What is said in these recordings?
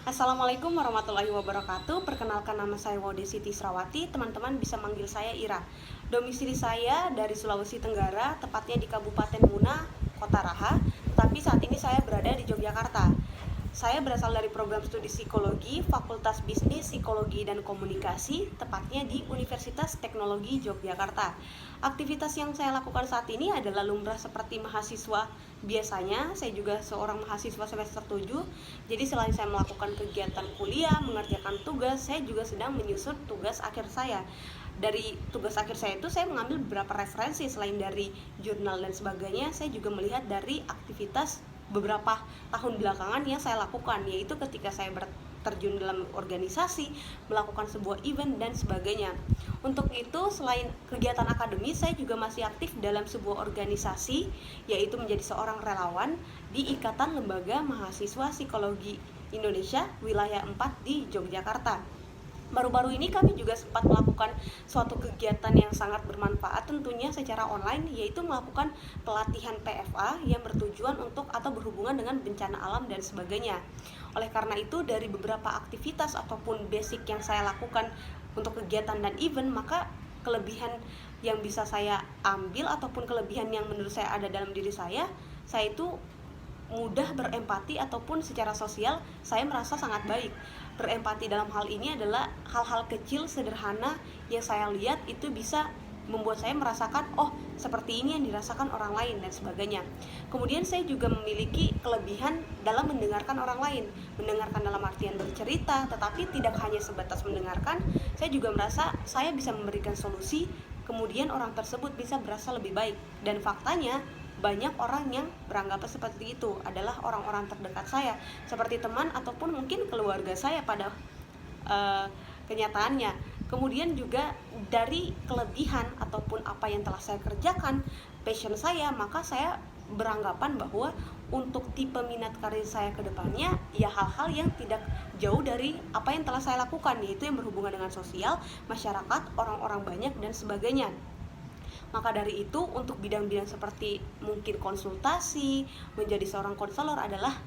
Assalamualaikum warahmatullahi wabarakatuh. Perkenalkan, nama saya Waude Siti Srawati. Teman-teman bisa manggil saya Ira. Domisili saya dari Sulawesi Tenggara, tepatnya di Kabupaten Muna, Kota Raha. Tapi saat ini saya berada di Yogyakarta. Saya berasal dari program studi psikologi, Fakultas Bisnis, Psikologi dan Komunikasi, tepatnya di Universitas Teknologi Yogyakarta. Aktivitas yang saya lakukan saat ini adalah lumrah seperti mahasiswa biasanya. Saya juga seorang mahasiswa semester 7. Jadi selain saya melakukan kegiatan kuliah, mengerjakan tugas, saya juga sedang menyusun tugas akhir saya. Dari tugas akhir saya itu saya mengambil beberapa referensi. Selain dari jurnal dan sebagainya, saya juga melihat dari aktivitas beberapa tahun belakangan yang saya lakukan, yaitu ketika saya terjun dalam organisasi, melakukan sebuah event dan sebagainya. Untuk itu, selain kegiatan akademis, saya juga masih aktif dalam sebuah organisasi, yaitu menjadi seorang relawan di Ikatan Lembaga Mahasiswa Psikologi Indonesia Wilayah 4 di Yogyakarta. Baru-baru ini kami juga sempat melakukan suatu kegiatan yang sangat bermanfaat tentunya secara online, yaitu melakukan pelatihan PFA yang bertujuan untuk atau berhubungan dengan bencana alam dan sebagainya. Oleh karena itu, dari beberapa aktivitas ataupun basic yang saya lakukan untuk kegiatan dan event, maka kelebihan yang bisa saya ambil ataupun kelebihan yang menurut saya ada dalam diri saya itu mudah berempati ataupun secara sosial saya merasa sangat baik. Berempati dalam hal ini adalah hal-hal kecil sederhana yang saya lihat itu bisa membuat saya merasakan, oh seperti ini yang dirasakan orang lain dan sebagainya. Kemudian saya juga memiliki kelebihan dalam mendengarkan orang lain. Mendengarkan dalam artian bercerita, tetapi tidak hanya sebatas mendengarkan. Saya juga merasa saya bisa memberikan solusi, kemudian orang tersebut bisa berasa lebih baik. Dan faktanya banyak orang yang beranggapan seperti itu adalah orang-orang terdekat saya, seperti teman ataupun mungkin keluarga saya pada kenyataannya. Kemudian juga dari kelebihan ataupun apa yang telah saya kerjakan, passion saya, maka saya beranggapan bahwa untuk tipe minat karir saya ke depannya, ya hal-hal yang tidak jauh dari apa yang telah saya lakukan, yaitu yang berhubungan dengan sosial, masyarakat, orang-orang banyak dan sebagainya. Maka dari itu, untuk bidang-bidang seperti mungkin konsultasi, menjadi seorang konselor adalah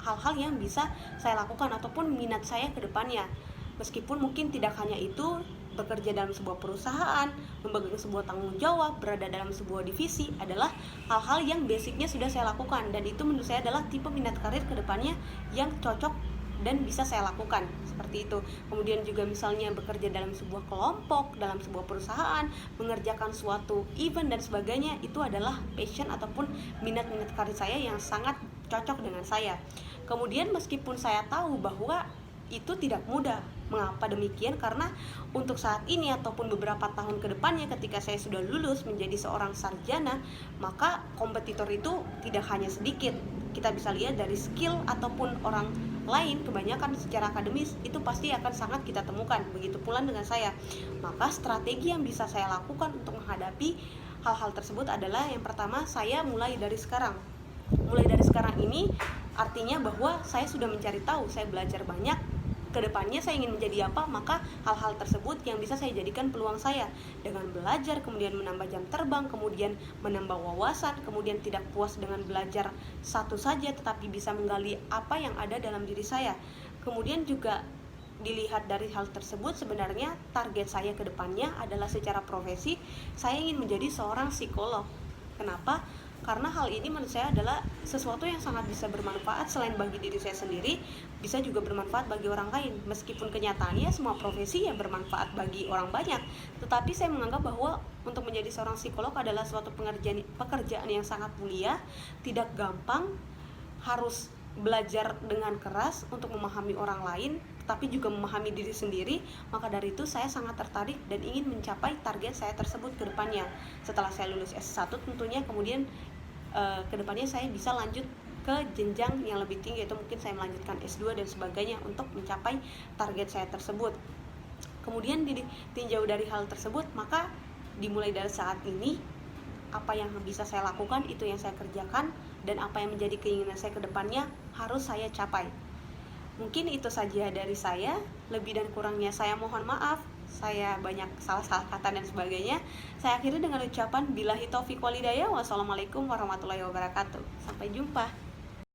hal-hal yang bisa saya lakukan ataupun minat saya ke depannya. Meskipun mungkin tidak hanya itu, bekerja dalam sebuah perusahaan, memegang sebuah tanggung jawab, berada dalam sebuah divisi adalah hal-hal yang basicnya sudah saya lakukan, dan itu menurut saya adalah tipe minat karir ke depannya yang cocok dan bisa saya lakukan seperti itu. Kemudian juga misalnya bekerja dalam sebuah kelompok, dalam sebuah perusahaan, mengerjakan suatu event dan sebagainya, itu adalah passion ataupun minat-minat karir saya yang sangat cocok dengan saya. Kemudian meskipun saya tahu bahwa itu tidak mudah. Mengapa demikian? Karena untuk saat ini ataupun beberapa tahun ke depannya ketika saya sudah lulus menjadi seorang sarjana, maka kompetitor itu tidak hanya sedikit. Kita bisa lihat dari skill ataupun orang lain, kebanyakan secara akademis itu pasti akan sangat kita temukan. Begitu pula dengan saya. Maka strategi yang bisa saya lakukan untuk menghadapi hal-hal tersebut adalah yang pertama, saya mulai dari sekarang. Mulai dari sekarang ini artinya bahwa saya sudah mencari tahu, saya belajar banyak. Kedepannya saya ingin menjadi apa, maka hal-hal tersebut yang bisa saya jadikan peluang saya dengan belajar, kemudian menambah jam terbang, kemudian menambah wawasan, kemudian tidak puas dengan belajar satu saja tetapi bisa menggali apa yang ada dalam diri saya. Kemudian juga dilihat dari hal tersebut, sebenarnya target saya ke depannya adalah secara profesi saya ingin menjadi seorang psikolog. Kenapa? Karena hal ini menurut saya adalah sesuatu yang sangat bisa bermanfaat. Selain bagi diri saya sendiri, bisa juga bermanfaat bagi orang lain. Meskipun kenyataannya semua profesi yang bermanfaat bagi orang banyak, tetapi saya menganggap bahwa untuk menjadi seorang psikolog adalah suatu pekerjaan yang sangat mulia, tidak gampang, harus belajar dengan keras untuk memahami orang lain, tapi juga memahami diri sendiri. Maka dari itu saya sangat tertarik dan ingin mencapai target saya tersebut ke depannya. Setelah saya lulus S1 tentunya, kemudian kedepannya saya bisa lanjut ke jenjang yang lebih tinggi, yaitu mungkin saya melanjutkan S2 dan sebagainya untuk mencapai target saya tersebut. Kemudian ditinjau dari hal tersebut, maka dimulai dari saat ini, apa yang bisa saya lakukan itu yang saya kerjakan, dan apa yang menjadi keinginan saya ke depannya harus saya capai. Mungkin itu saja dari saya, lebih dan kurangnya saya mohon maaf. Saya banyak salah-salah kata dan sebagainya. Saya akhiri dengan ucapan billahi taufiq wal hidayah. Wassalamualaikum warahmatullahi wabarakatuh. Sampai jumpa.